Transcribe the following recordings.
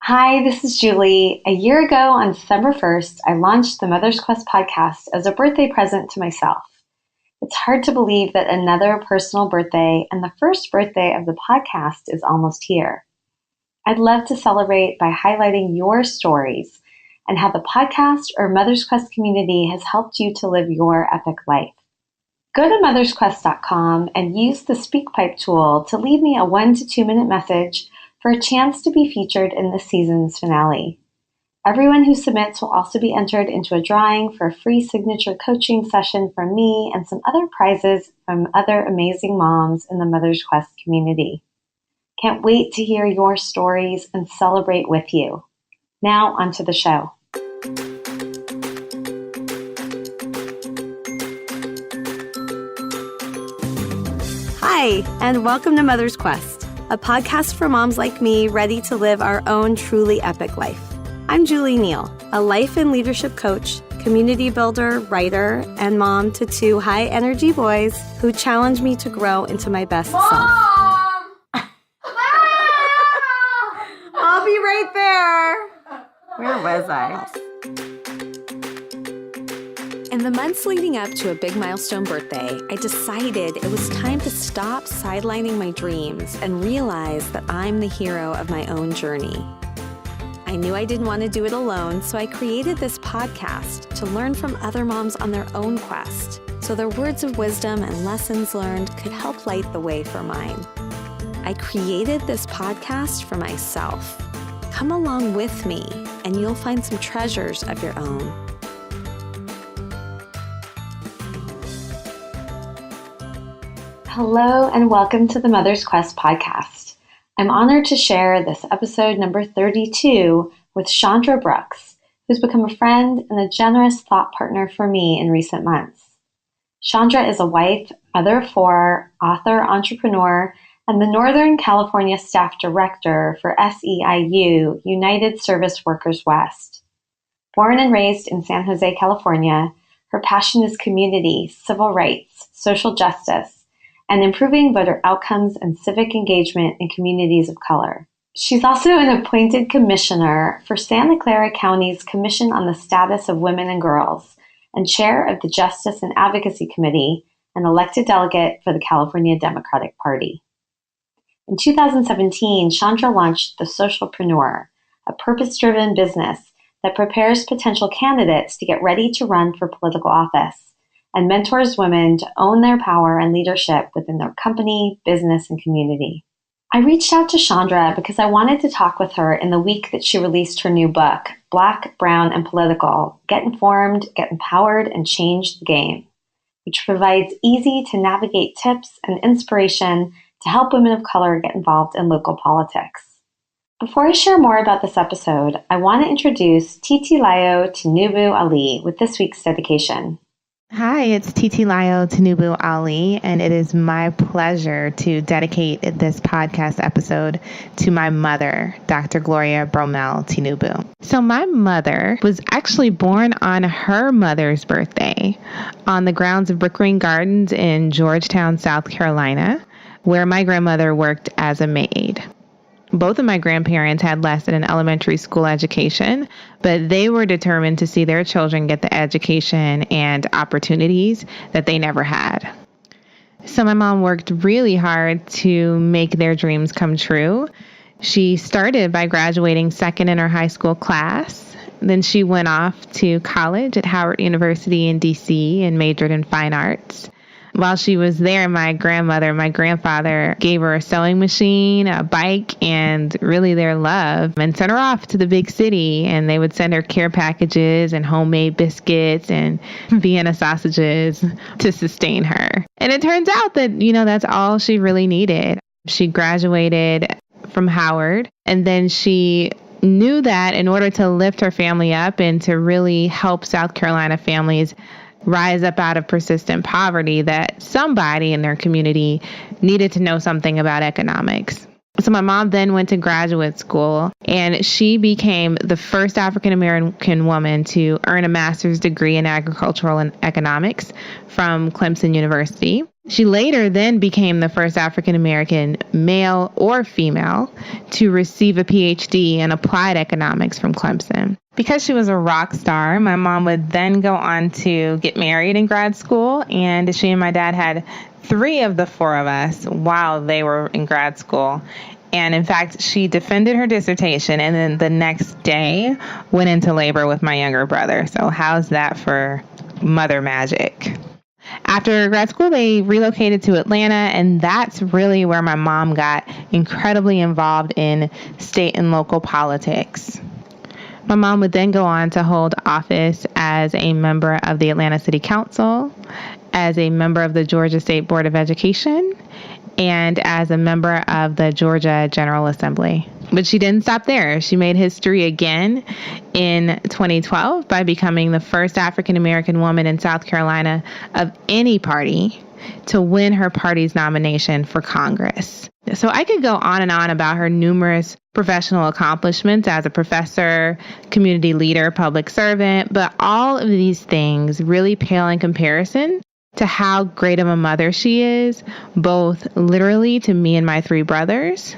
Hi, this is Julie. A year ago on December 1st, I launched the Mother's Quest podcast as a birthday present to myself. It's hard to believe that another personal birthday and the first birthday of the podcast is almost here. I'd love to celebrate by highlighting your stories and how the podcast or Mother's Quest community has helped you to live your epic life. Go to mothersquest.com and use the SpeakPipe tool to leave me a 1 to 2 minute message for a chance to be featured in this season's finale. Everyone who submits will also be entered into a drawing for a free signature coaching session from me and some other prizes from other amazing moms in the Mother's Quest community. Can't wait to hear your stories and celebrate with you. Now onto the show. Hi, and welcome to Mother's Quest, a podcast for moms like me ready to live our own truly epic life. I'm Julie Neal, a life and leadership coach, community builder, writer, and mom to 2 high-energy boys who challenge me to grow into my best self. I'll be right there. Where was I? In the months leading up to a big milestone birthday, I decided it was time to stop sidelining my dreams and realize that I'm the hero of my own journey. I knew I didn't want to do it alone, so I created this podcast to learn from other moms on their own quest, so their words of wisdom and lessons learned could help light the way for mine. I created this podcast for myself. Come along with me, and you'll find some treasures of your own. Hello and welcome to the Mother's Quest podcast. I'm honored to share this episode number 32 with Chandra Brooks, who's become a friend and a generous thought partner for me in recent months. Chandra is a wife, mother of 4, author, entrepreneur, and the Northern California staff director for SEIU-United Service Workers West. Born and raised in San Jose, California, her passion is community, civil rights, social justice, and improving voter outcomes and civic engagement in communities of color. She's also an appointed commissioner for Santa Clara County's Commission on the Status of Women and Girls and chair of the Justice and Advocacy Committee and elected delegate for the California Democratic Party. In 2017, Chandra launched the SocialPreneur, a purpose-driven business that prepares potential candidates to get ready to run for political office and mentors women to own their power and leadership within their company, business, and community. I reached out to Chandra because I wanted to talk with her in the week that she released her new book, Black, Brown, and Political: Get Informed, Get Empowered, and Change the Game, which provides easy to navigate tips and inspiration to help women of color get involved in local politics. Before I share more about this episode, I want to introduce Titilayo Tinubu Ali with this week's dedication. Hi, it's Titilayo Tinubu Ali, and it is my pleasure to dedicate this podcast episode to my mother, Dr. Gloria Bromell Tinubu. So my mother was actually born on her mother's birthday on the grounds of Brickgreen Gardens in Georgetown, South Carolina, where my grandmother worked as a maid. Both of my grandparents had less than an elementary school education, but they were determined to see their children get the education and opportunities that they never had. So my mom worked really hard to make their dreams come true. She started by graduating second in her high school class. Then she went off to college at Howard University in D.C. and majored in fine arts. While she was there, my grandfather gave her a sewing machine, a bike, and really their love, and sent her off to the big city. And they would send her care packages and homemade biscuits and Vienna sausages to sustain her. And it turns out that, that's all she really needed. She graduated from Howard, and then she knew that in order to lift her family up and to really help South Carolina families rise up out of persistent poverty, that somebody in their community needed to know something about economics. So my mom then went to graduate school, and she became the first African-American woman to earn a master's degree in agricultural and economics from Clemson University. She later then became the first African American male or female to receive a PhD in applied economics from Clemson. Because she was a rock star, my mom would then go on to get married in grad school, and she and my dad had 3 of the 4 of us while they were in grad school. And in fact, she defended her dissertation and then the next day went into labor with my younger brother. So how's that for mother magic? After grad school, they relocated to Atlanta, and that's really where my mom got incredibly involved in state and local politics. My mom would then go on to hold office as a member of the Atlanta City Council, as a member of the Georgia State Board of Education, and as a member of the Georgia General Assembly. But she didn't stop there. She made history again in 2012 by becoming the first African American woman in South Carolina of any party to win her party's nomination for Congress. So I could go on and on about her numerous professional accomplishments as a professor, community leader, public servant, but all of these things really pale in comparison to how great of a mother she is, both literally to me and my 3 brothers,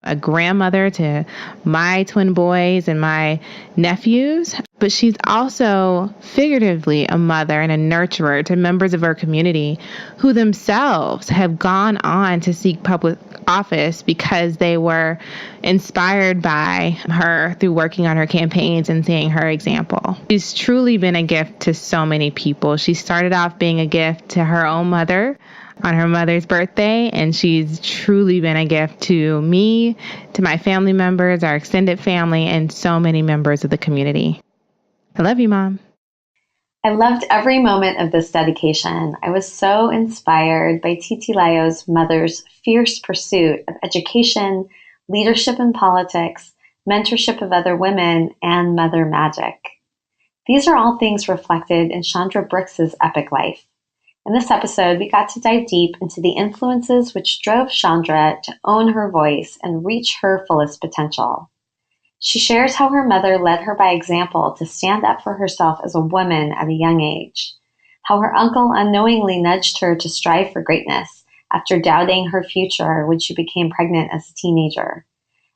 a grandmother to my twin boys and my nephews, but she's also figuratively a mother and a nurturer to members of her community who themselves have gone on to seek public office because they were inspired by her through working on her campaigns and seeing her example. She's truly been a gift to so many people. She started off being a gift to her own mother on her mother's birthday, and she's truly been a gift to me, to my family members, our extended family, and so many members of the community. I love you, Mom. I loved every moment of this dedication. I was so inspired by Titilayo's mother's fierce pursuit of education, leadership in politics, mentorship of other women, and mother magic. These are all things reflected in Chandra Brooks's epic life. In this episode, we got to dive deep into the influences which drove Chandra to own her voice and reach her fullest potential. She shares how her mother led her by example to stand up for herself as a woman at a young age, how her uncle unknowingly nudged her to strive for greatness after doubting her future when she became pregnant as a teenager,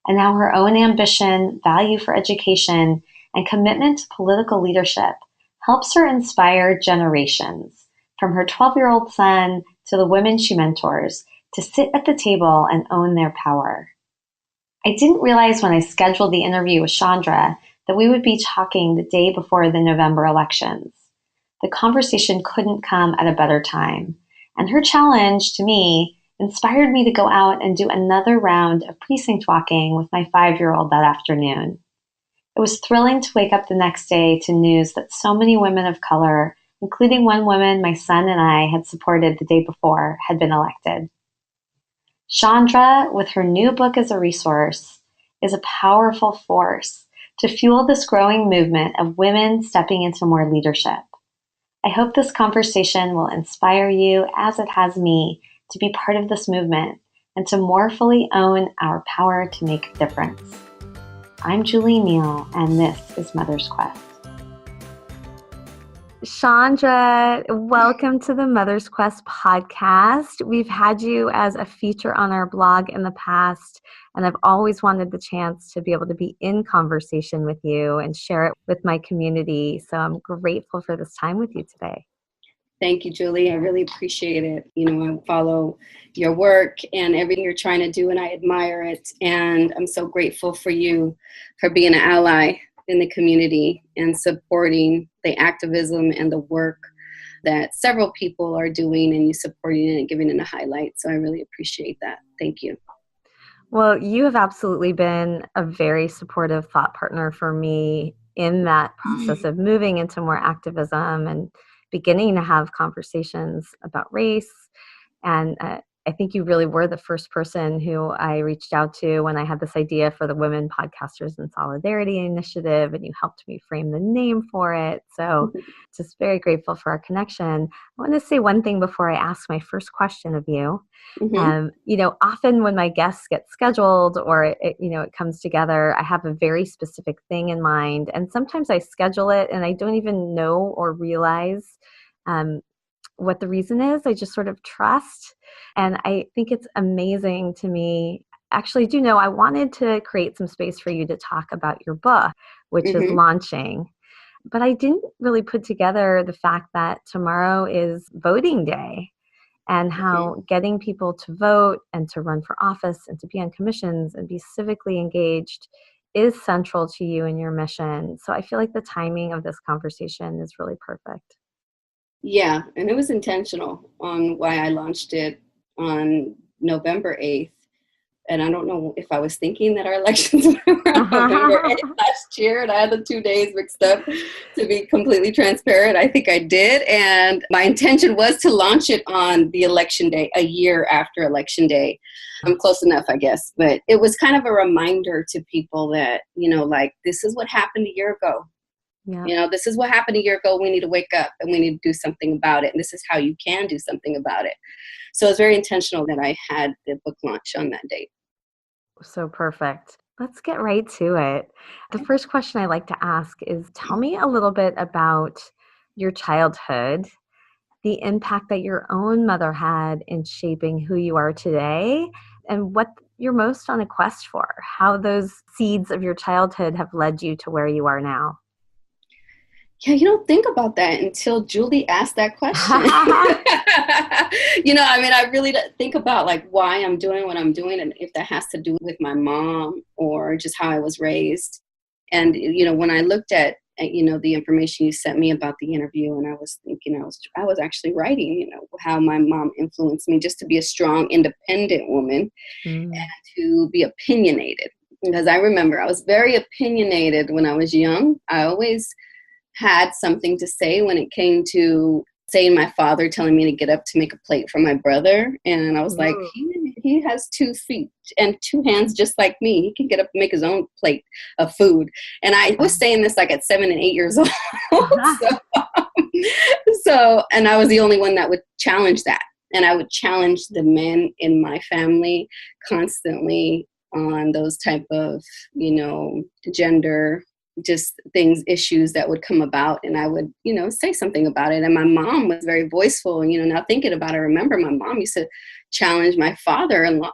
and how her own ambition, value for education, and commitment to political leadership helps her inspire generations, from her 12-year-old son to the women she mentors, to sit at the table and own their power. I didn't realize when I scheduled the interview with Chandra that we would be talking the day before the November elections. The conversation couldn't come at a better time, and her challenge to me inspired me to go out and do another round of precinct walking with my 5-year-old that afternoon. It was thrilling to wake up the next day to news that so many women of color, including one woman my son and I had supported the day before, had been elected. Chandra, with her new book as a resource, is a powerful force to fuel this growing movement of women stepping into more leadership. I hope this conversation will inspire you, as it has me, to be part of this movement and to more fully own our power to make a difference. I'm Julie Neal, and this is Mother's Quest. Chandra, welcome to the Mother's Quest podcast. We've had you as a feature on our blog in the past, and I've always wanted the chance to be able to be in conversation with you and share it with my community. So I'm grateful for this time with you today. Thank you, Julie. I really appreciate it. You know, I follow your work and everything you're trying to do, and I admire it. And I'm so grateful for you for being an ally in the community and supporting the activism and the work that several people are doing, and you supporting it and giving it a highlight. So I really appreciate that. Thank you. Well, you have absolutely been a very supportive thought partner for me in that process of moving into more activism and beginning to have conversations about race. And I think you really were the first person who I reached out to when I had this idea for the Women Podcasters in Solidarity initiative, and you helped me frame the name for it. So just very grateful for our connection. I want to say one thing before I ask my first question of you. You know, often when my guests get scheduled or it comes together, I have a very specific thing in mind. And sometimes I schedule it and I don't even know or realize what the reason is. I just sort of trust. And I think it's amazing to me. Actually, do you know, I wanted to create some space for you to talk about your book, which is launching. But I didn't really put together the fact that tomorrow is voting day and how getting people to vote and to run for office and to be on commissions and be civically engaged is central to you and your mission. So I feel like the timing of this conversation is really perfect. Yeah, and it was intentional on why I launched it on November 8th. And I don't know if I was thinking that our elections were on November 8th last year, and I had the 2 days mixed up, to be completely transparent. I think I did. And my intention was to launch it on the election day, a year after election day. I'm close enough, I guess. But it was kind of a reminder to people that, like, this is what happened a year ago. Yeah. This is what happened a year ago. We need to wake up and we need to do something about it. And this is how you can do something about it. So it's very intentional that I had the book launch on that date. So perfect. Let's get right to it. The first question I like to ask is, tell me a little bit about your childhood, the impact that your own mother had in shaping who you are today, and what you're most on a quest for, how those seeds of your childhood have led you to where you are now. Yeah, you don't think about that until Julie asked that question. I really don't think about like why I'm doing what I'm doing and if that has to do with my mom or just how I was raised. And, when I looked at the information you sent me about the interview, and I was thinking, I was actually writing, how my mom influenced me just to be a strong, independent woman and to be opinionated. Because I remember I was very opinionated when I was young. I always had something to say when it came to, say, my father telling me to get up to make a plate for my brother. And I was like, he has 2 feet and 2 hands just like me. He can get up and make his own plate of food. And I was saying this like at 7 and 8 years old. And I was the only one that would challenge that. And I would challenge the men in my family constantly on those type of, gender just things, issues that would come about, and I would, say something about it. And my mom was very voiceful. Now thinking about it, I remember my mom used to challenge my father-in-law,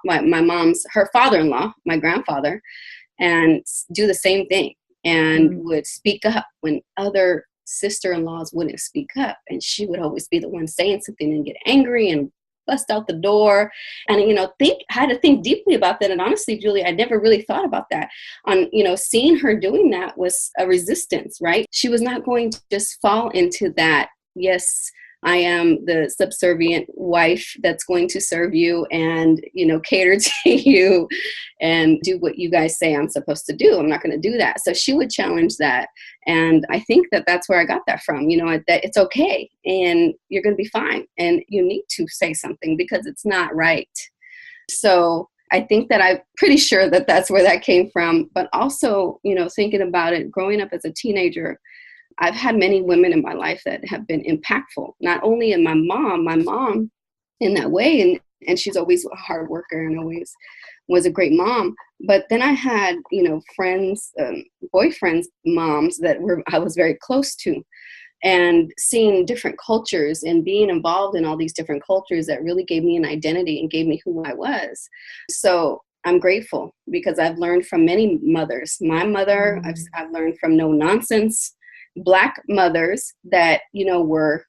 her father-in-law, my grandfather, and do the same thing, and would speak up when other sister-in-laws wouldn't speak up. And she would always be the one saying something and get angry and bust out the door. And, I had to think deeply about that. And honestly, Julie, I never really thought about that. Seeing her doing that was a resistance, right? She was not going to just fall into that. Yes, I am the subservient wife that's going to serve you and, cater to you and do what you guys say I'm supposed to do. I'm not going to do that. So she would challenge that. And I think that that's where I got that from, that it's okay and you're going to be fine. And you need to say something because it's not right. So I think that I'm pretty sure that that's where that came from. But also, thinking about it, growing up as a teenager, I've had many women in my life that have been impactful, not only in my mom in that way, and she's always a hard worker and always was a great mom. But then I had, friends, boyfriends' moms that I was very close to, and seeing different cultures and being involved in all these different cultures that really gave me an identity and gave me who I was. So I'm grateful because I've learned from many mothers. My mother, I've learned from no nonsense Black mothers that, were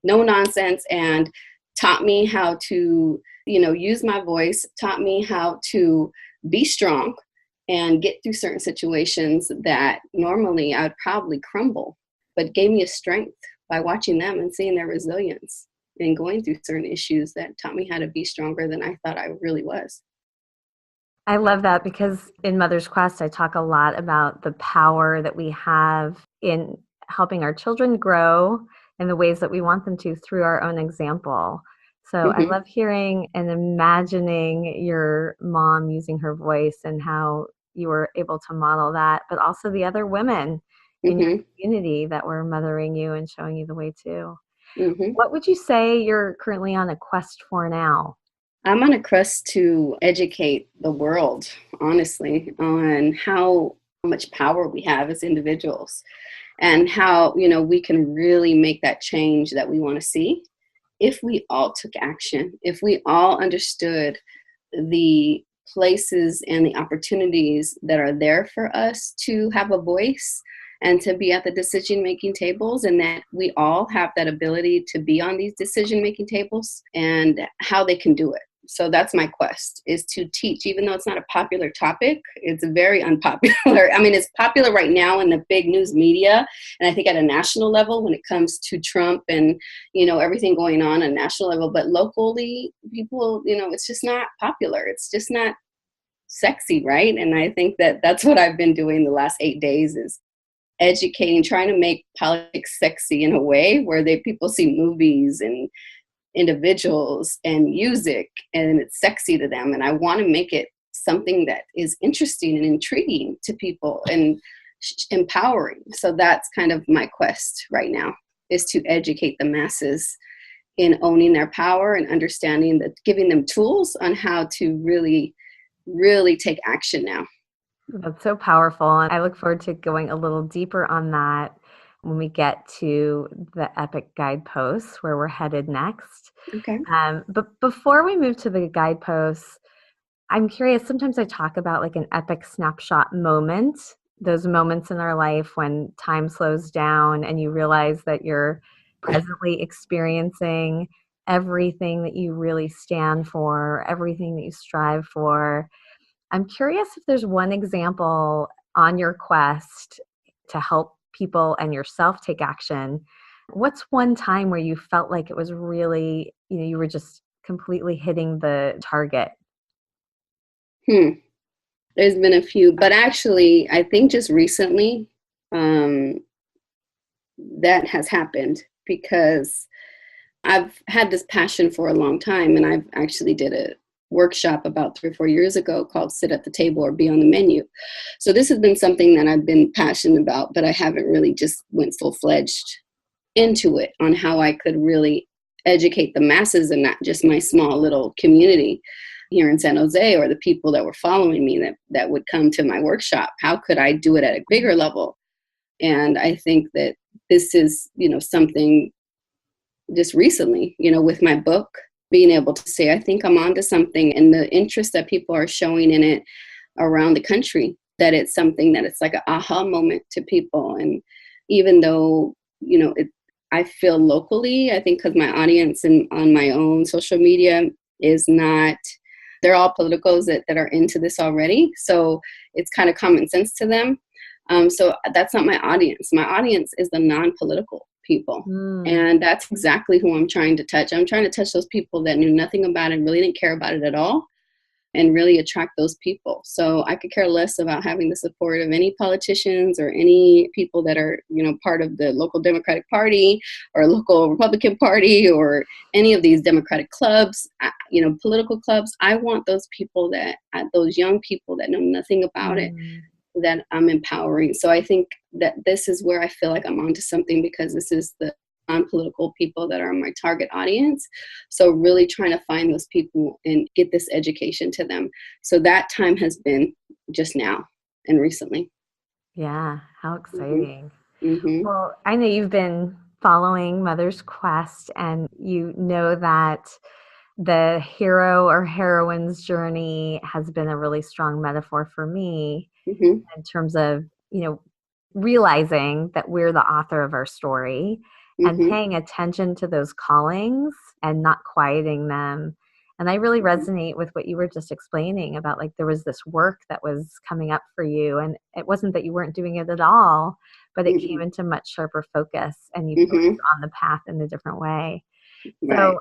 no nonsense and taught me how to, use my voice, taught me how to be strong and get through certain situations that normally I'd probably crumble, but gave me a strength by watching them and seeing their resilience and going through certain issues that taught me how to be stronger than I thought I really was. I love that because in Mother's Quest, I talk a lot about the power that we have in helping our children grow in the ways that we want them to through our own example. So I love hearing and imagining your mom using her voice and how you were able to model that, but also the other women in your community that were mothering you and showing you the way too. What would you say you're currently on a quest for now? I'm on a quest to educate the world, honestly, on how much power we have as individuals and how, we can really make that change that we want to see if we all took action, if we all understood the places and the opportunities that are there for us to have a voice and to be at the decision-making tables, and that we all have that ability to be on these decision-making tables, and how they can do it. So that's my quest, is to teach, even though it's not a popular topic, it's very unpopular. I mean, it's popular right now in the big news media, and I think at a national level when it comes to Trump and, everything going on at a national level, but locally, people, it's just not popular. It's just not sexy, right? And I think that that's what I've been doing the last 8 days, is educating, trying to make politics sexy in a way where people see movies and individuals and music and it's sexy to them. And I want to make it something that is interesting and intriguing to people and empowering. So that's kind of my quest right now, is to educate the masses in owning their power and understanding that, giving them tools on how to really, really take action now. That's so powerful. And I look forward to going a little deeper on that when we get to the EPIC guideposts, where we're headed next. Okay. But before we move to the guideposts, I'm curious, sometimes I talk about like an EPIC snapshot moment, those moments in our life when time slows down and you realize that you're presently experiencing everything that you really stand for, everything that you strive for. I'm curious if there's one example on your quest to help people and yourself take action. What's one time where you felt like it was really, you were just completely hitting the target? There's been a few, but actually, I think just recently that has happened, because I've had this passion for a long time, and I've actually did a workshop about 3 or 4 years ago called Sit at the Table or Be on the Menu. So this has been something that I've been passionate about, but I haven't really just went full-fledged into it on how I could really educate the masses and not just my small little community here in San Jose or the people that were following me that would come to my workshop. How could I do it at a bigger level? And I think that this is, something just recently, with my book, being able to say, I think I'm onto something, and the interest that people are showing in it around the country, that it's something that it's like an aha moment to people. And even though, I feel locally, I think because my audience and on my own social media is not, they're all politicos that are into this already. So it's kind of common sense to them. So that's not my audience. My audience is the non-political people. And that's exactly who I'm trying to touch. I'm trying to touch those people that knew nothing about it, really didn't care about it at all, and really attract those people. So I could care less about having the support of any politicians or any people that are, part of the local Democratic Party or local Republican Party or any of these Democratic clubs, political clubs. I want those people those young people that know nothing about it, that I'm empowering. So I think that this is where I feel like I'm onto something, because this is the non-political people that are my target audience. So really trying to find those people and get this education to them. So that time has been just now and recently. Yeah, how exciting. Well, I know you've been following Mother's Quest, and you know that the hero or heroine's journey has been a really strong metaphor for me in terms of, realizing that we're the author of our story and paying attention to those callings and not quieting them. And I really resonate with what you were just explaining about, like, there was this work that was coming up for you, and it wasn't that you weren't doing it at all, but it came into much sharper focus, and you focused on the path in a different way. Right. So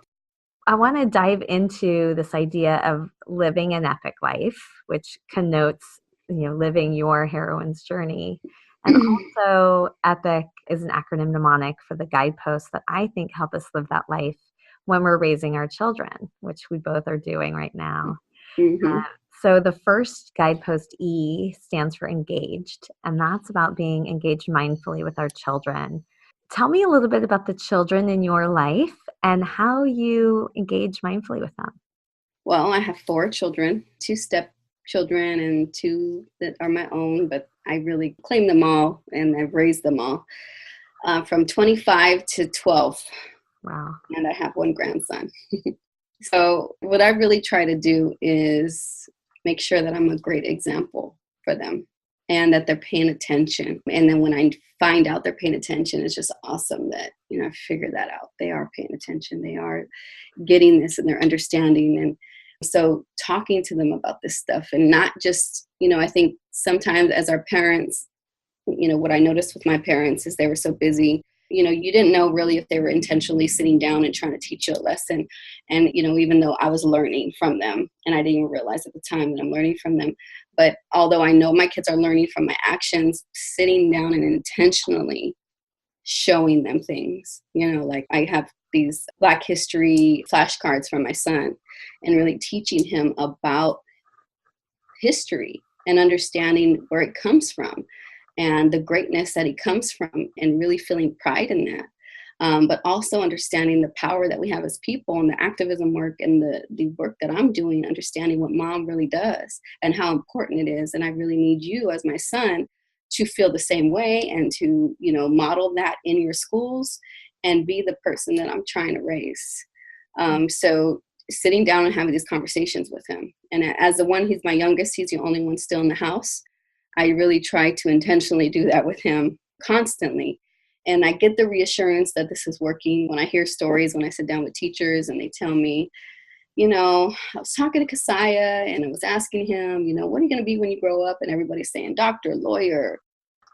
I want to dive into this idea of living an epic life, which connotes, living your heroine's journey. And also, EPIC is an acronym mnemonic for the guideposts that I think help us live that life when we're raising our children, which we both are doing right now. So the first guidepost, E, stands for engaged, and that's about being engaged mindfully with our children. Tell me a little bit about the children in your life and how you engage mindfully with them. Well, I have 4 children, 2 stepchildren and 2 that are my own, but I really claim them all and I've raised them all from 25 to 12. Wow. And I have one grandson. So what I really try to do is make sure that I'm a great example for them and that they're paying attention. And then when I find out they're paying attention, it's just awesome that, I figured that out. They are paying attention. They are getting this and they're understanding. And so talking to them about this stuff and not just, I think sometimes as our parents, what I noticed with my parents is they were so busy. You didn't know really if they were intentionally sitting down and trying to teach you a lesson. And, even though I was learning from them and I didn't even realize at the time that I'm learning from them. But although I know my kids are learning from my actions, sitting down and intentionally showing them things, like I have these Black history flashcards for my son and really teaching him about history and understanding where it comes from and the greatness that he comes from and really feeling pride in that. But also understanding the power that we have as people and the activism work and the work that I'm doing, understanding what mom really does and how important it is. And I really need you as my son to feel the same way and to, model that in your schools and be the person that I'm trying to raise. So sitting down and having these conversations with him. And as he's my youngest, he's the only one still in the house. I really try to intentionally do that with him constantly. And I get the reassurance that this is working when I hear stories, when I sit down with teachers and they tell me, I was talking to Kasaya and I was asking him, what are you going to be when you grow up? And everybody's saying doctor, lawyer,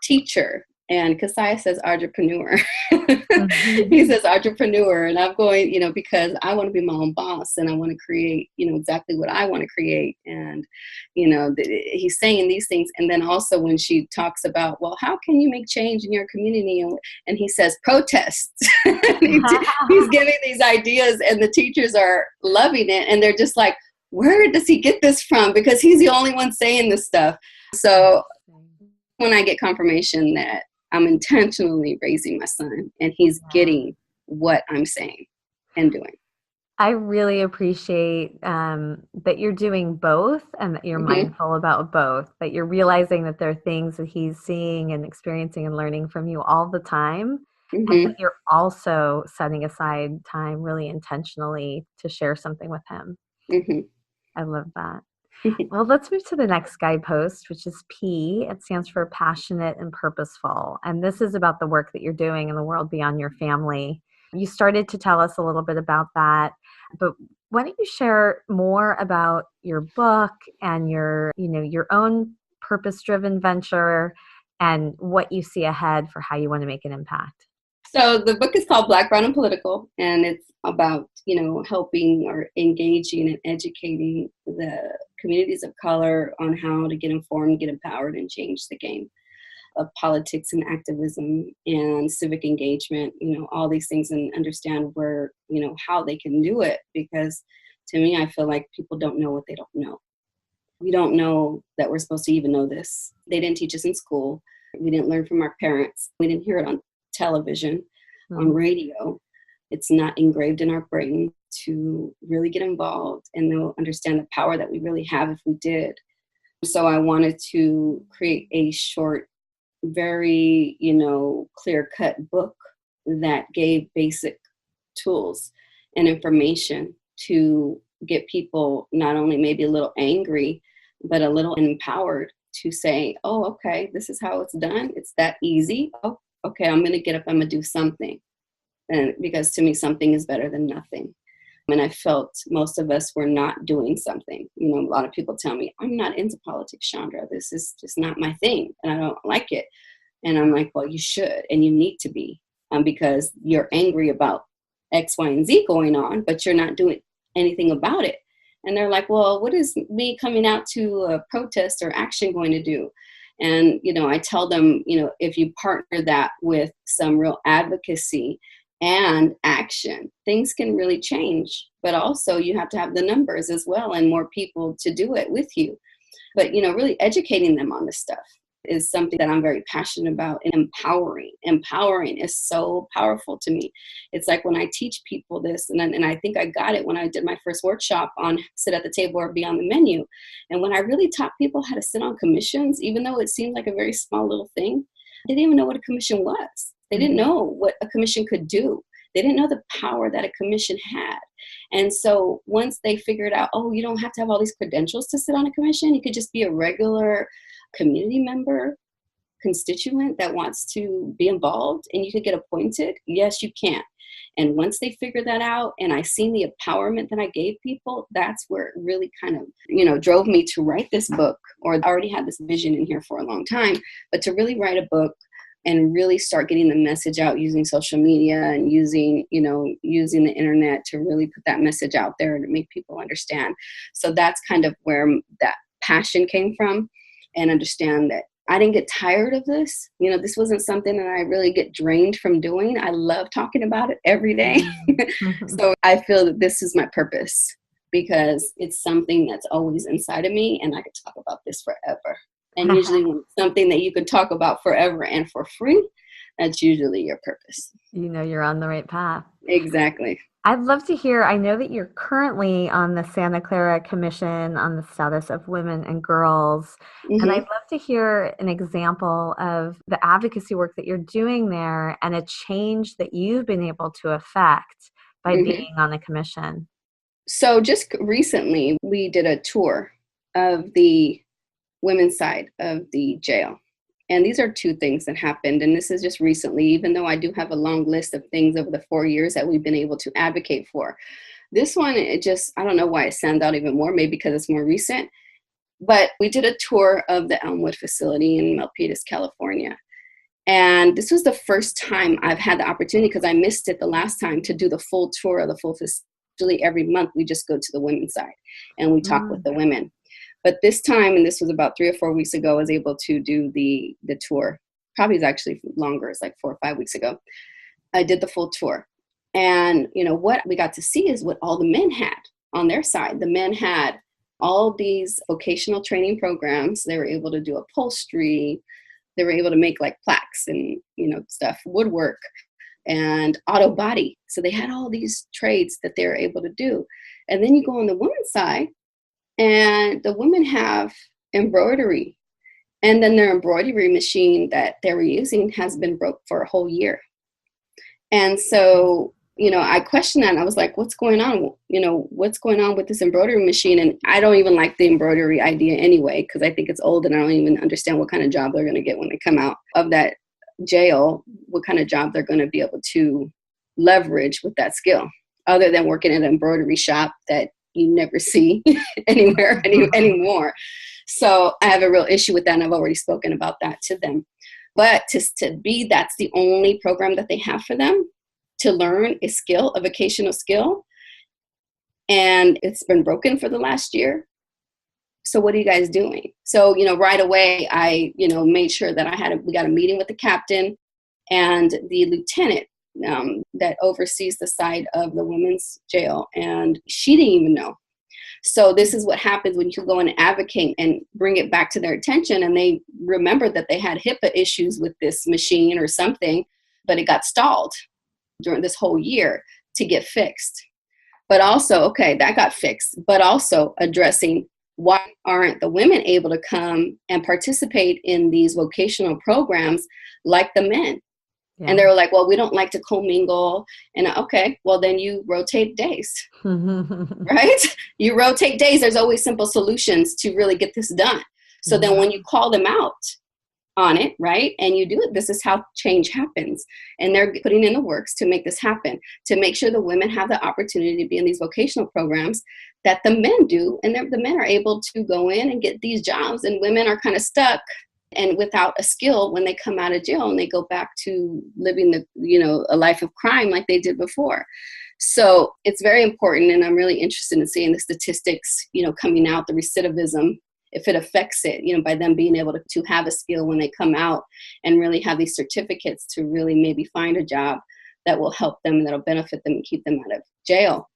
teacher. And Kasaya says entrepreneur. Mm-hmm. He says entrepreneur. And I'm going, because I want to be my own boss and I want to create, exactly what I want to create. And, he's saying these things. And then also when she talks about, well, how can you make change in your community? And he says protest. He's giving these ideas and the teachers are loving it. And they're just like, where does he get this from? Because he's the only one saying this stuff. So when I get confirmation that I'm intentionally raising my son and he's getting what I'm saying and doing. I really appreciate that you're doing both and that you're mindful about both, that you're realizing that there are things that he's seeing and experiencing and learning from you all the time. And that you're also setting aside time really intentionally to share something with him. I love that. Well, let's move to the next guidepost, which is P. It stands for passionate and purposeful. And this is about the work that you're doing in the world beyond your family. You started to tell us a little bit about that, but why don't you share more about your book and your own purpose-driven venture and what you see ahead for how you want to make an impact? So the book is called Black, Brown, and Political, and it's about, helping or engaging and educating the communities of color on how to get informed, get empowered, and change the game of politics and activism and civic engagement, all these things, and understand where, how they can do it. Because to me, I feel like people don't know what they don't know. We don't know that we're supposed to even know this. They didn't teach us in school. We didn't learn from our parents. We didn't hear it on television, on radio. It's not engraved in our brain to really get involved and they'll understand the power that we really have if we did. So I wanted to create a short, very, clear-cut book that gave basic tools and information to get people not only maybe a little angry, but a little empowered to say, oh, okay, this is how it's done. It's that easy. Oh, okay, I'm going to get up, I'm going to do something. And because to me, something is better than nothing. And I felt most of us were not doing something. A lot of people tell me, I'm not into politics, Chandra. This is just not my thing. And I don't like it. And I'm like, well, you should. And you need to be because you're angry about X, Y, and Z going on, but you're not doing anything about it. And they're like, well, what is me coming out to a protest or action going to do? And, I tell them, if you partner that with some real advocacy and action, things can really change. But also you have to have the numbers as well and more people to do it with you. But, really educating them on this stuff is something that I'm very passionate about. And empowering is so powerful to me. It's like when I teach people this, and I think I got it when I did my first workshop on sit at the table or be on the menu. And when I really taught people how to sit on commissions, even though it seemed like a very small little thing, they didn't even know what a commission was. They didn't know what a commission could do. They didn't know the power that a commission had. And so once they figured out, oh, you don't have to have all these credentials to sit on a commission. You could just be a regular community member, constituent that wants to be involved, and you could get appointed. Yes, you can. And once they figured that out, and I seen the empowerment that I gave people, that's where it really kind of, drove me to write this book. Or I already had this vision in here for a long time, but to really write a book and really start getting the message out using social media and using the internet to really put that message out there to make people understand. So that's kind of where that passion came from, and understand that I didn't get tired of this. This wasn't something that I really get drained from doing. I love talking about it every day. So I feel that this is my purpose, because it's something that's always inside of me, and I could talk about this forever. And usually when it's something that you can talk about forever and for free, that's usually your purpose. You're on the right path. Exactly. I'd love to hear, I know that you're currently on the Santa Clara Commission on the Status of Women and Girls, and I'd love to hear an example of the advocacy work that you're doing there and a change that you've been able to affect by being on the commission. So just recently, we did a tour of the women's side of the jail. And these are two things that happened. And this is just recently, even though I do have a long list of things over the 4 years that we've been able to advocate for. This one, I don't know why it stands out even more, maybe because it's more recent. But we did a tour of the Elmwood facility in Milpitas, California. And this was the first time I've had the opportunity, because I missed it the last time, to do the full tour of the full facility. Every month we just go to the women's side and we talk with the women. But this time, and this was about 3 or 4 weeks ago, I was able to do the tour. Probably is actually longer. It's like 4 or 5 weeks ago. I did the full tour. And, what we got to see is what all the men had on their side. The men had all these vocational training programs. They were able to do upholstery. They were able to make like plaques and, stuff, woodwork and auto body. So they had all these trades that they were able to do. And then you go on the women's side, and the women have embroidery. And then their embroidery machine that they were using has been broke for a whole year. And so, I questioned that, and I was like, what's going on? What's going on with this embroidery machine? And I don't even like the embroidery idea anyway, because I think it's old, and I don't even understand what kind of job they're going to get when they come out of that jail, what kind of job they're going to be able to leverage with that skill, other than working at an embroidery shop that you never see anywhere anymore. So I have a real issue with that, and I've already spoken about that to them. But that's the only program that they have for them to learn a skill, a vocational skill, and it's been broken for the last year. So what are you guys doing? So, right away, I, made sure that we got a meeting with the captain and the lieutenant that oversees the side of the women's jail, and she didn't even know. So this is what happens when you go and advocate and bring it back to their attention, and they remember that they had HIPAA issues with this machine or something, but it got stalled during this whole year to get fixed. But also, that got fixed, but also addressing why aren't the women able to come and participate in these vocational programs like the men? Yeah. And they were like, well, we don't like to commingle. And okay, well, then you rotate days, right? You rotate days. There's always simple solutions to really get this done. So then when you call them out on it, right, and you do it, this is how change happens. And they're putting in the works to make this happen, to make sure the women have the opportunity to be in these vocational programs that the men do. And the men are able to go in and get these jobs, and women are kind of stuck and without a skill when they come out of jail and they go back to living a life of crime like they did before. So it's very important, and I'm really interested in seeing the statistics, coming out, the recidivism, if it affects it, by them being able to have a skill when they come out and really have these certificates to really maybe find a job that will help them and that'll benefit them and keep them out of jail.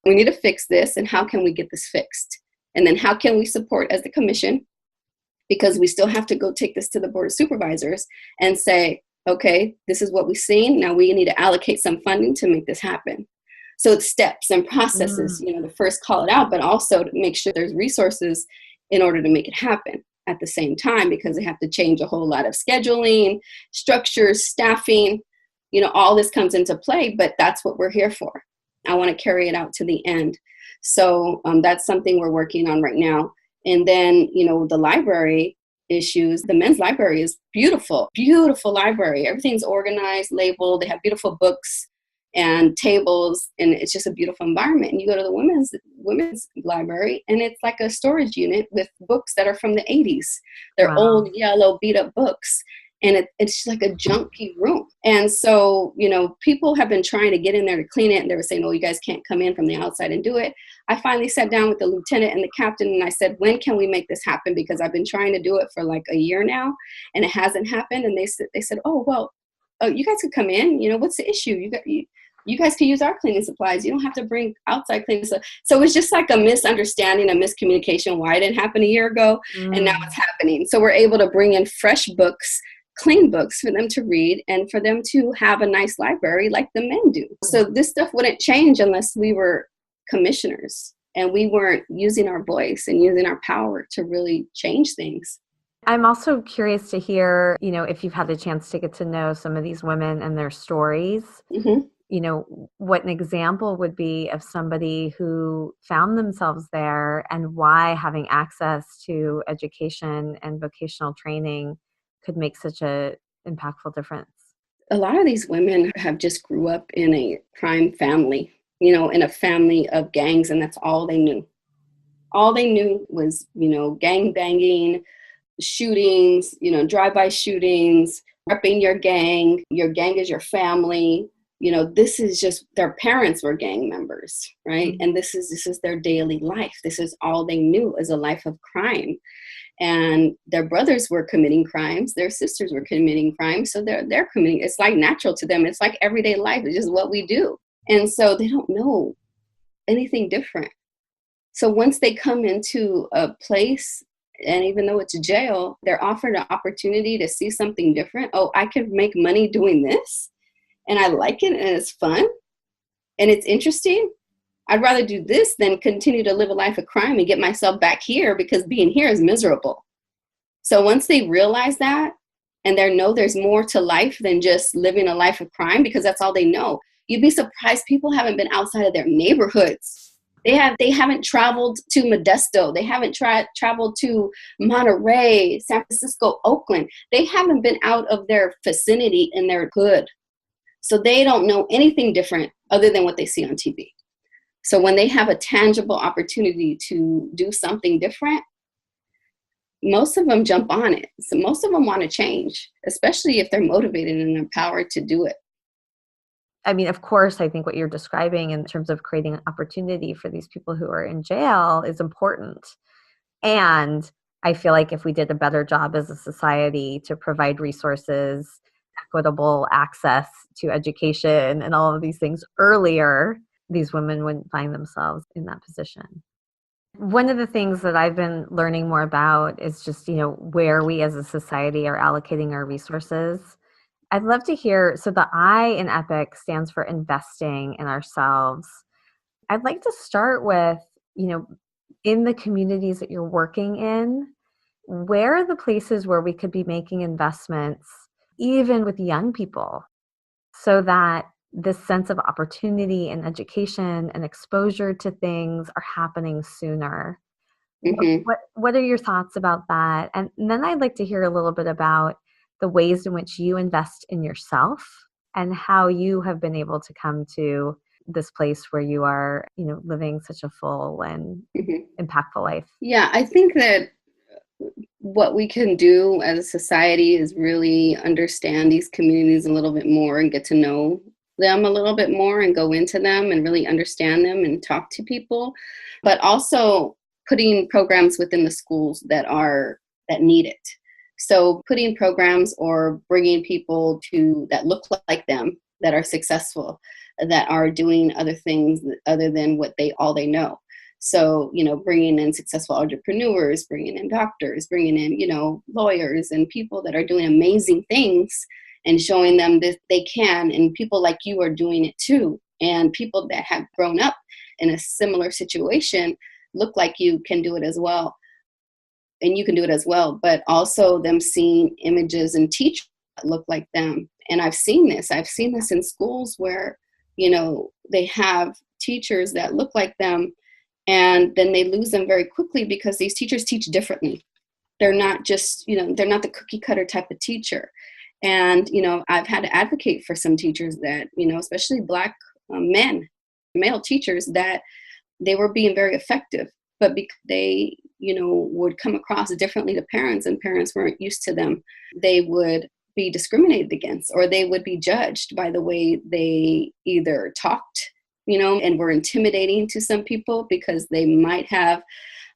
We need to fix this, and how can we get this fixed? And then how can we support as the commission? Because we still have to go take this to the Board of Supervisors and say, okay, this is what we've seen. Now we need to allocate some funding to make this happen. So it's steps and processes, to first call it out, but also to make sure there's resources in order to make it happen at the same time, because they have to change a whole lot of scheduling, structures, staffing. all this comes into play, but that's what we're here for. I want to carry it out to the end. So that's something we're working on right now. And then, the library issues, the men's library is beautiful, beautiful library. Everything's organized, labeled. They have beautiful books and tables, and it's just a beautiful environment. And you go to the women's library, and it's like a storage unit with books that are from the 80s. They're Wow. old, yellow, beat up books. And it's like a junky room. And so, people have been trying to get in there to clean it. And they were saying, oh, you guys can't come in from the outside and do it. I finally sat down with the lieutenant and the captain, and I said, when can we make this happen? Because I've been trying to do it for like a year now, and it hasn't happened. And they said, oh, well, you guys could come in. What's the issue? You guys can use our cleaning supplies. You don't have to bring outside cleaning supplies. So it was just like a misunderstanding, a miscommunication why it didn't happen a year ago. And now it's happening. So we're able to bring in fresh books, clean books for them to read, and for them to have a nice library like the men do. So this stuff wouldn't change unless we were commissioners and we weren't using our voice and using our power to really change things. I'm also curious to hear, if you've had a chance to get to know some of these women and their stories, what an example would be of somebody who found themselves there, and why having access to education and vocational training could make such a impactful difference. A lot of these women have just grew up in a crime family, in a family of gangs, and that's all they knew. All they knew was, gang banging, shootings, drive-by shootings, repping your gang is your family. This is just, their parents were gang members, right? Mm-hmm. And this is their daily life. This is all they knew, is a life of crime. And their brothers were committing crimes, their sisters were committing crimes, so they're committing. It's like natural to them. It's like everyday life. It's just what we do. And so they don't know anything different. So once they come into a place, and even though it's jail, they're offered an opportunity to see something different. Oh, I could make money doing this, and I like it, and it's fun, and it's interesting. I'd rather do this than continue to live a life of crime and get myself back here, because being here is miserable. So once they realize that, and they know there's more to life than just living a life of crime, because that's all they know. You'd be surprised, people haven't been outside of their neighborhoods. They haven't traveled to Modesto. They haven't traveled to Monterey, San Francisco, Oakland. They haven't been out of their vicinity in their hood. So they don't know anything different other than what they see on TV. So when they have a tangible opportunity to do something different, most of them jump on it. So most of them want to change, especially if they're motivated and empowered to do it. I mean, of course, I think what you're describing in terms of creating an opportunity for these people who are in jail is important. And I feel like if we did a better job as a society to provide resources, equitable access to education, and all of these things earlier, these women wouldn't find themselves in that position. One of the things that I've been learning more about is just, where we as a society are allocating our resources. I'd love to hear, so the I in EPIC stands for investing in ourselves. I'd like to start with, in the communities that you're working in, where are the places where we could be making investments, even with young people, so that this sense of opportunity and education and exposure to things are happening sooner. Mm-hmm. What are your thoughts about that? And then I'd like to hear a little bit about the ways in which you invest in yourself and how you have been able to come to this place where you are, living such a full and impactful life. Yeah, I think that what we can do as a society is really understand these communities a little bit more and get to know them a little bit more and go into them and really understand them and talk to people, but also putting programs within the schools that need it. So putting programs or bringing people that look like them, that are successful, that are doing other things other than what all they know. So, bringing in successful entrepreneurs, bringing in doctors, bringing in, lawyers and people that are doing amazing things and showing them that they can, and people like you are doing it too. And people that have grown up in a similar situation look like you can do it as well. And you can do it as well, but also them seeing images and teachers that look like them And I've seen this in schools where, they have teachers that look like them, and then they lose them very quickly because these teachers teach differently. They're not just, they're not the cookie cutter type of teacher. And, I've had to advocate for some teachers that, especially Black male teachers, that they were being very effective, but because they, would come across differently to parents, and parents weren't used to them, they would be discriminated against, or they would be judged by the way they either talked, and were intimidating to some people because they might have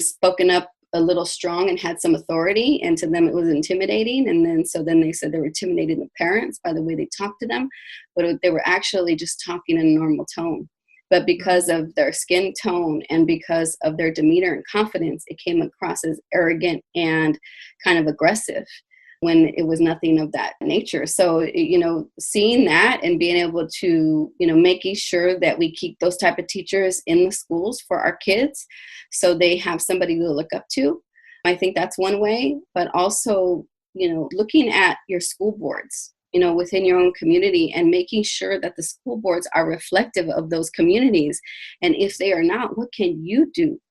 spoken up a little strong and had some authority, and to them it was intimidating. And then they said they were intimidating the parents by the way they talked to them, but they were actually just talking in a normal tone. But because of their skin tone and because of their demeanor and confidence, it came across as arrogant and kind of aggressive, when it was nothing of that nature. So, seeing that and being able to, making sure that we keep those type of teachers in the schools for our kids so they have somebody to look up to. I think that's one way, but also, looking at your school boards, within your own community, and making sure that the school boards are reflective of those communities. And if they are not, what can you do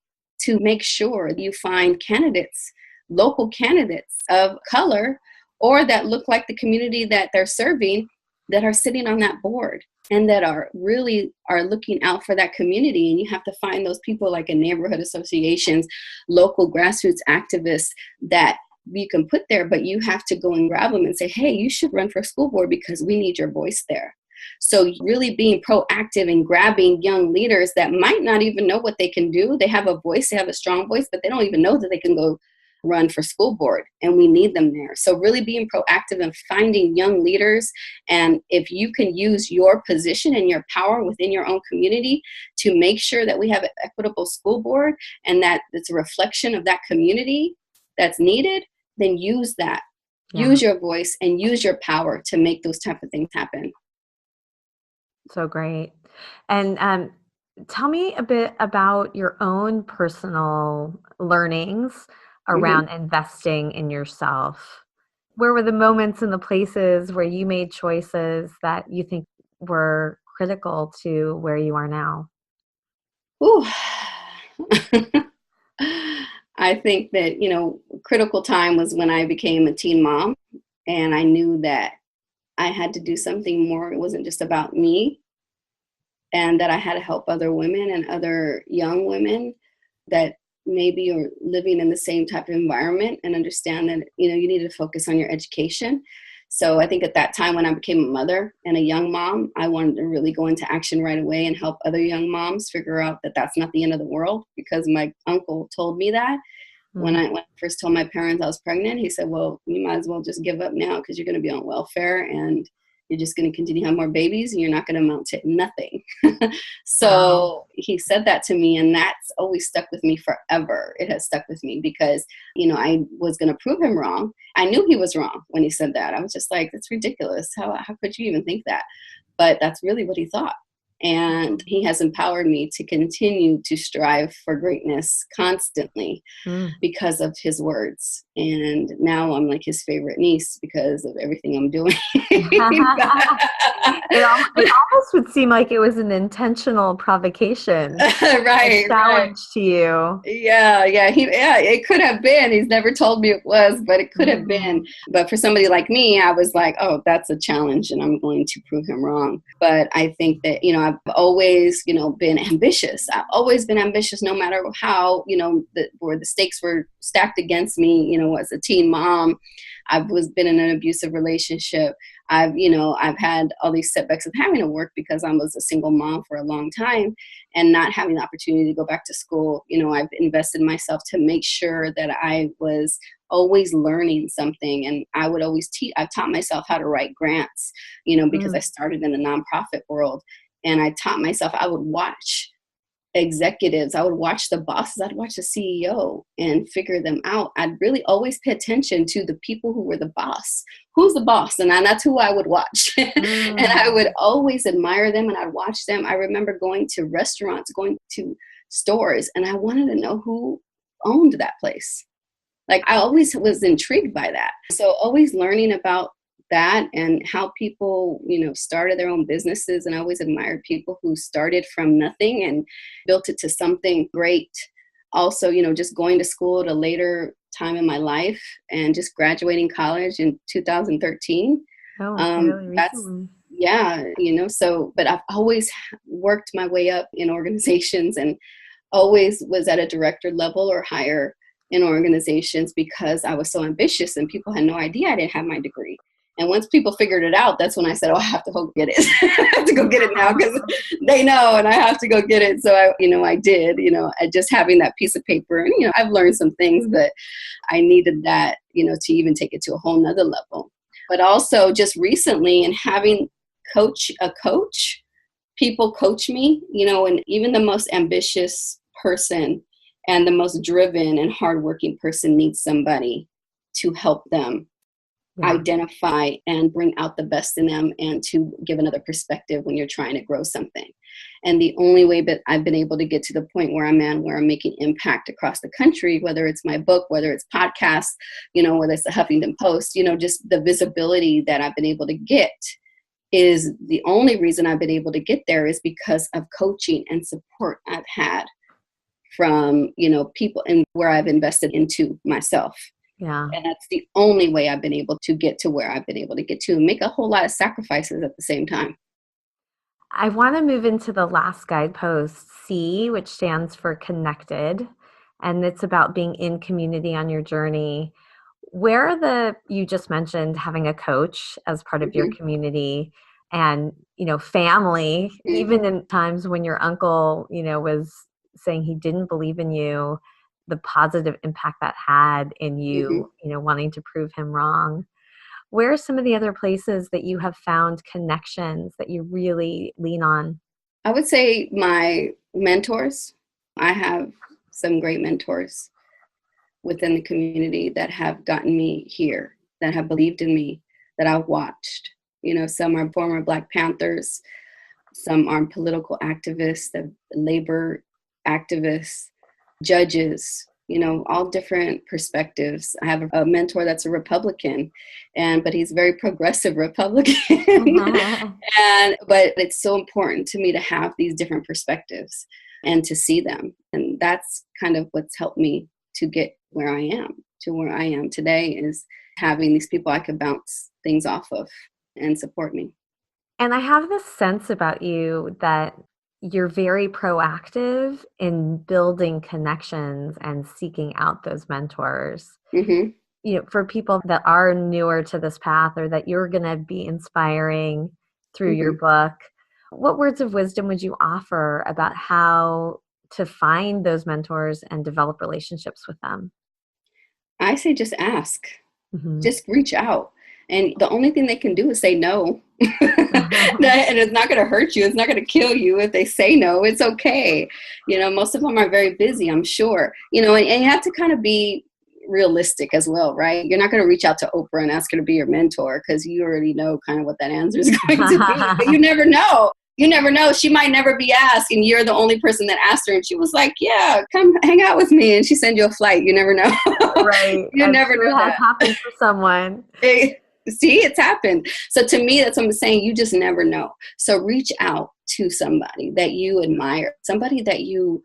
to make sure you find candidates, local candidates of color, or that look like the community that they're serving, that are sitting on that board and that are looking out for that community. And you have to find those people, like in neighborhood associations, local grassroots activists that you can put there, but you have to go and grab them and say, hey, you should run for school board because we need your voice there. So really being proactive and grabbing young leaders that might not even know what they can do. They have a voice, they have a strong voice, but they don't even know that they can go run for school board, and we need them there. So really being proactive and finding young leaders. And if you can use your position and your power within your own community to make sure that we have an equitable school board and that it's a reflection of that community that's needed, then use that. Yeah. Use your voice and use your power to make those type of things happen. So great. And tell me a bit about your own personal learnings around investing in yourself. Where were the moments and the places where you made choices that you think were critical to where you are now? Ooh. I think that, critical time was when I became a teen mom, and I knew that I had to do something more. It wasn't just about me, and that I had to help other women and other young women that maybe are living in the same type of environment, and understand that, you need to focus on your education. So I think at that time when I became a mother and a young mom, I wanted to really go into action right away and help other young moms figure out that that's not the end of the world, because my uncle told me that. When I first told my parents I was pregnant, he said, well, you might as well just give up now, because you're going to be on welfare and you're just going to continue to have more babies and you're not going to amount to nothing. So he said that to me, and that's always stuck with me forever. It has stuck with me because, I was going to prove him wrong. I knew he was wrong when he said that. I was just like, that's ridiculous. How could you even think that? But that's really what he thought. And he has empowered me to continue to strive for greatness constantly because of his words. And now I'm like his favorite niece because of everything I'm doing. It almost would seem like it was an intentional provocation. Right. A challenge to you. Yeah. It could have been. He's never told me it was, but it could have been. But for somebody like me, I was like, oh, that's a challenge and I'm going to prove him wrong. But I think that, I've always, been ambitious. I've always been ambitious, no matter how, where the stakes were stacked against me, as a teen mom. I've been in an abusive relationship. I've had all these setbacks of having to work because I was a single mom for a long time and not having the opportunity to go back to school. I've invested in myself to make sure that I was always learning something. And I would always I taught myself how to write grants, because I started in the nonprofit world. And I taught myself, I would watch executives, I would watch the bosses, I'd watch the CEO and figure them out. I'd really always pay attention to the people who were the boss. Who's the boss? And that's who I would watch. And I would always admire them and I'd watch them. I remember going to restaurants, going to stores, and I wanted to know who owned that place. Like I always was intrigued by that. So always learning about that and how people, started their own businesses. And I always admired people who started from nothing and built it to something great. Also, just going to school at a later time in my life and just graduating college in 2013. Really That's, recently. yeah, but I've always worked my way up in organizations and always was at a director level or higher in organizations because I was so ambitious and people had no idea I didn't have my degree. And once people figured it out, that's when I said, oh, I have to go get it. I have to go get it now because they know and I have to go get it. So I did, just having that piece of paper and, I've learned some things, but I needed that, to even take it to a whole nother level. But also just recently and having a coach, people coach me, and even the most ambitious person and the most driven and hardworking person needs somebody to help them identify and bring out the best in them and to give another perspective when you're trying to grow something. And the only way that I've been able to get to the point where I'm at, where I'm making impact across the country, whether it's my book, whether it's podcasts, whether it's the Huffington Post, just the visibility that I've been able to get is the only reason I've been able to get there is because of coaching and support I've had from, people and where I've invested into myself. Yeah. And that's the only way I've been able to get to where I've been able to get to and make a whole lot of sacrifices at the same time. I want to move into the last guidepost, C, which stands for connected. And it's about being in community on your journey. You just mentioned having a coach as part of your community and, family, even in times when your uncle, was saying he didn't believe in you, the positive impact that had in you, wanting to prove him wrong. Where are some of the other places that you have found connections that you really lean on? I would say my mentors. I have some great mentors within the community that have gotten me here, that have believed in me, that I've watched. Some are former Black Panthers, some are political activists, the labor activists, judges, all different perspectives. I have a mentor that's a Republican, but he's a very progressive Republican. But it's so important to me to have these different perspectives and to see them. And that's kind of what's helped me to get where I am today, is having these people I could bounce things off of and support me. And I have this sense about you that you're very proactive in building connections and seeking out those mentors. For people that are newer to this path or that you're going to be inspiring through your book, what words of wisdom would you offer about how to find those mentors and develop relationships with them? I say just ask. Just reach out. And the only thing they can do is say no. And it's not going to hurt you. It's not going to kill you if they say no. It's okay. Most of them are very busy, I'm sure. And you have to kind of be realistic as well, right? You're not going to reach out to Oprah and ask her to be your mentor because you already know kind of what that answer is going to be. But you never know. She might never be asked, and you're the only person that asked her, and she was like, yeah, come hang out with me, and she sent you a flight. You never know. Right. You never know that that. happened for someone. See, it's happened. So to me, that's what I'm saying. You just never know. So reach out to somebody that you admire, somebody that you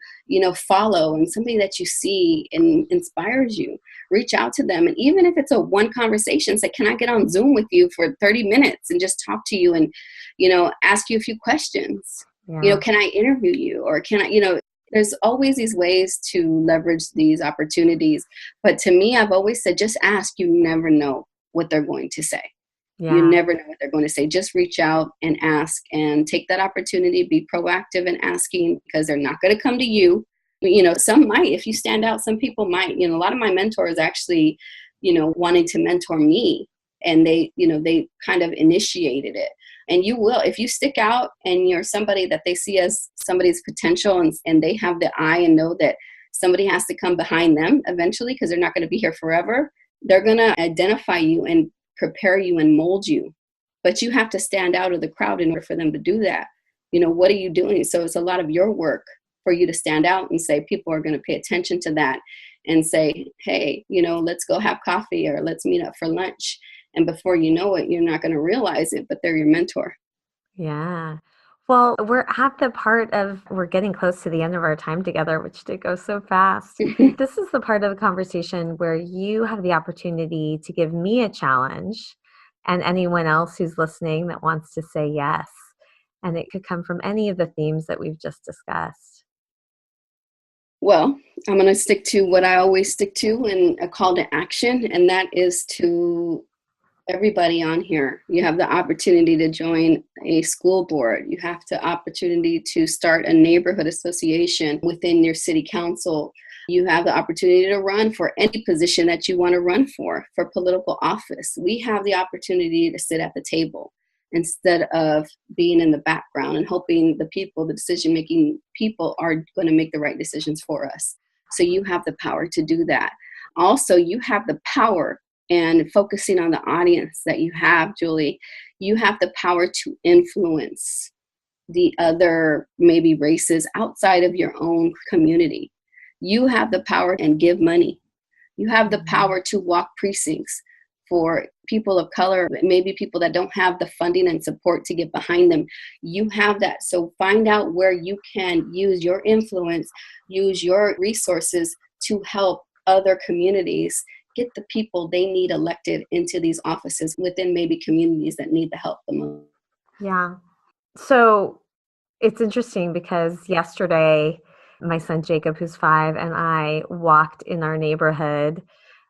follow, and somebody that you see and inspires you. Reach out to them. And even if it's a one conversation, say, can I get on Zoom with you for 30 minutes and just talk to you and, ask you a few questions? Yeah. Can I interview you? Or can I, there's always these ways to leverage these opportunities. But to me, I've always said, just ask. You never know what they're going to say. Yeah. You never know what they're going to say. Just reach out and ask and take that opportunity. Be proactive in asking because they're not going to come to you. Some might, if you stand out, some people might. A lot of my mentors actually, wanting to mentor me, and they kind of initiated it. And you will, if you stick out and you're somebody that they see as somebody's potential and they have the eye and know that somebody has to come behind them eventually because they're not going to be here forever. They're going to identify you and prepare you and mold you. But you have to stand out of the crowd in order for them to do that. What are you doing? So it's a lot of your work for you to stand out and say, people are going to pay attention to that and say, hey, let's go have coffee or let's meet up for lunch And before you know it, you're not going to realize it, but they're your mentor. Yeah. Well, we're getting close to the end of our time together, which did go so fast. This is the part of the conversation where you have the opportunity to give me a challenge and anyone else who's listening that wants to say yes. And it could come from any of the themes that we've just discussed. Well, I'm going to stick to what I always stick to and a call to action, and that is to everybody on here. You have the opportunity to join a school board. You have the opportunity to start a neighborhood association within your city council. You have the opportunity to run for any position that you want to run for political office. We have the opportunity to sit at the table instead of being in the background and hoping the decision-making people are going to make the right decisions for us. So you have the power to do that. Also, you have the power, and focusing on the audience that you have, Julie, you have the power to influence the other maybe races outside of your own community. You have the power and give money. You have the power to walk precincts for people of color, maybe people that don't have the funding and support to get behind them. You have that. So find out where you can use your influence, use your resources to help other communities get the people they need elected into these offices within maybe communities that need the help the most. Yeah. So it's interesting because yesterday, my son Jacob, who's 5, and I walked in our neighborhood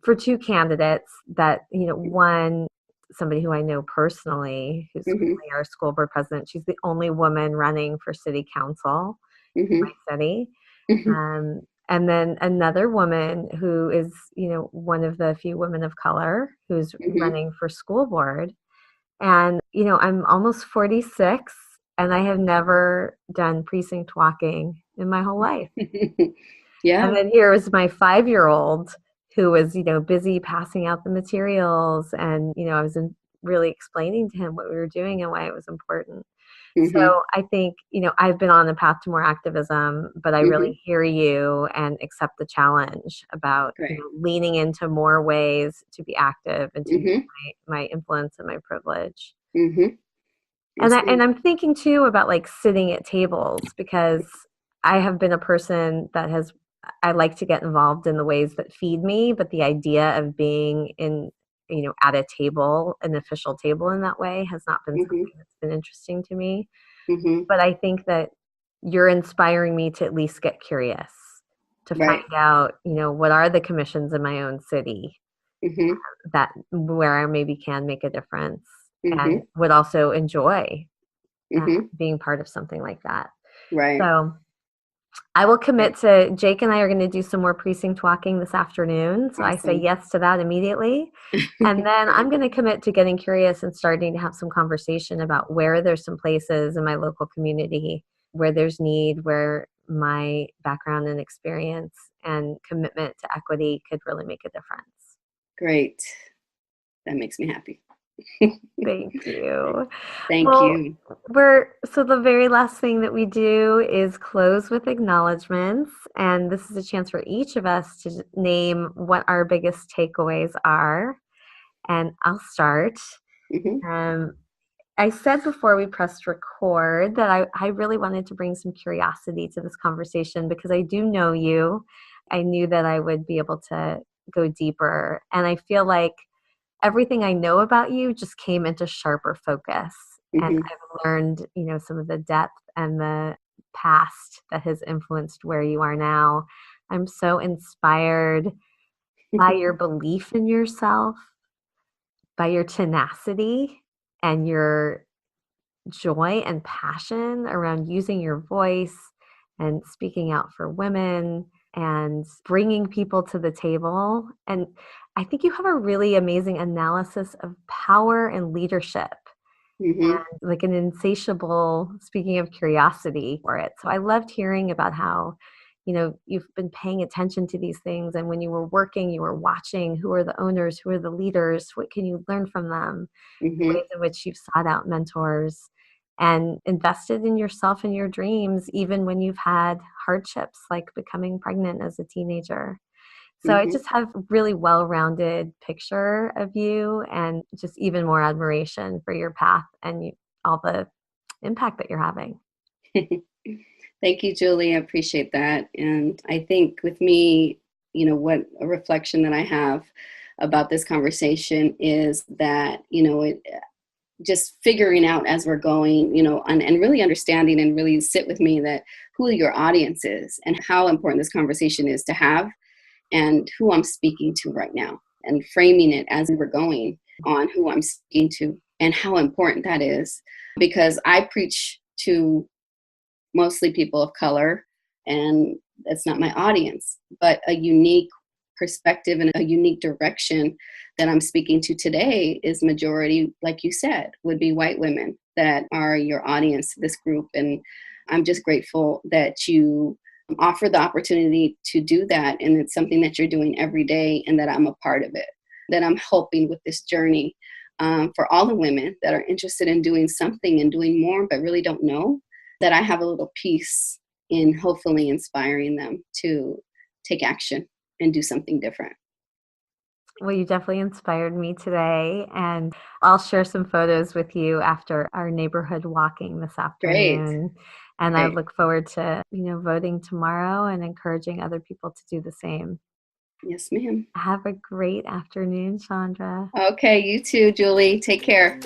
for 2 candidates that, one, somebody who I know personally, who's currently our school board president. She's the only woman running for city council in my city. And then another woman who is, one of the few women of color who's running for school board. And, I'm almost 46 and I have never done precinct walking in my whole life. Yeah. And then here was my 5-year-old who was, busy passing out the materials. And, I was really explaining to him what we were doing and why it was important. So I think, I've been on the path to more activism, but I really hear you and accept the challenge about leaning into more ways to be active and to use my influence and my privilege. And I'm thinking too about like sitting at tables, because I have been a person that I like to get involved in the ways that feed me, but the idea of being in, at a table, an official table in that way has not been something that's been interesting to me. But I think that you're inspiring me to at least get curious, to find out, what are the commissions in my own city that where I maybe can make a difference and would also enjoy being part of something like that. Right. So I will commit to, Jake and I are going to do some more precinct walking this afternoon. So I say yes to that immediately. And then I'm going to commit to getting curious and starting to have some conversation about where there's some places in my local community where there's need, where my background and experience and commitment to equity could really make a difference. Great. That makes me happy. Thank you. Thank you. So the very last thing that we do is close with acknowledgments. And this is a chance for each of us to name what our biggest takeaways are. And I'll start. I said before we pressed record that I really wanted to bring some curiosity to this conversation because I do know you. I knew that I would be able to go deeper. And I feel like everything I know about you just came into sharper focus. And I've learned, some of the depth and the past that has influenced where you are now. I'm so inspired by your belief in yourself, by your tenacity and your joy and passion around using your voice and speaking out for women and bringing people to the table. And I think you have a really amazing analysis of power and leadership and like an insatiable, speaking of curiosity for it. So I loved hearing about how, you've been paying attention to these things. And when you were working, you were watching who are the owners, who are the leaders, what can you learn from them, ways in which you've sought out mentors and invested in yourself and your dreams, even when you've had hardships like becoming pregnant as a teenager. So I just have a really well-rounded picture of you and just even more admiration for your path and all the impact that you're having. Thank you, Julie. I appreciate that. And I think with me, what a reflection that I have about this conversation is that, just figuring out as we're going, and really understanding and really sit with me that who your audience is and how important this conversation is to have and who I'm speaking to right now, and framing it as we're going on who I'm speaking to and how important that is. Because I preach to mostly people of color, and that's not my audience, but a unique perspective and a unique direction that I'm speaking to today is majority, like you said, would be white women that are your audience, this group. And I'm just grateful that you offer the opportunity to do that. And it's something that you're doing every day and that I'm a part of it, that I'm helping with this journey for all the women that are interested in doing something and doing more, but really don't know, that I have a little piece in hopefully inspiring them to take action and do something different. Well, you definitely inspired me today, and I'll share some photos with you after our neighborhood walking this afternoon. Great. And I look forward to, voting tomorrow and encouraging other people to do the same. Yes, ma'am. Have a great afternoon, Chandra. Okay, you too, Julie. Take care.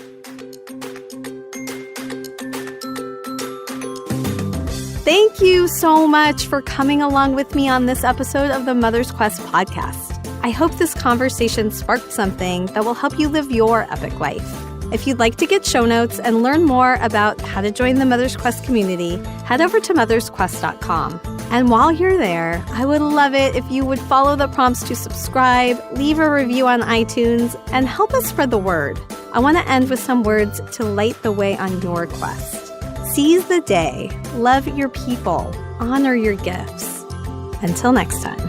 Thank you so much for coming along with me on this episode of the Mother's Quest podcast. I hope this conversation sparked something that will help you live your epic life. If you'd like to get show notes and learn more about how to join the Mother's Quest community, head over to mothersquest.com. And while you're there, I would love it if you would follow the prompts to subscribe, leave a review on iTunes, and help us spread the word. I want to end with some words to light the way on your quest. Seize the day, love your people, honor your gifts. Until next time.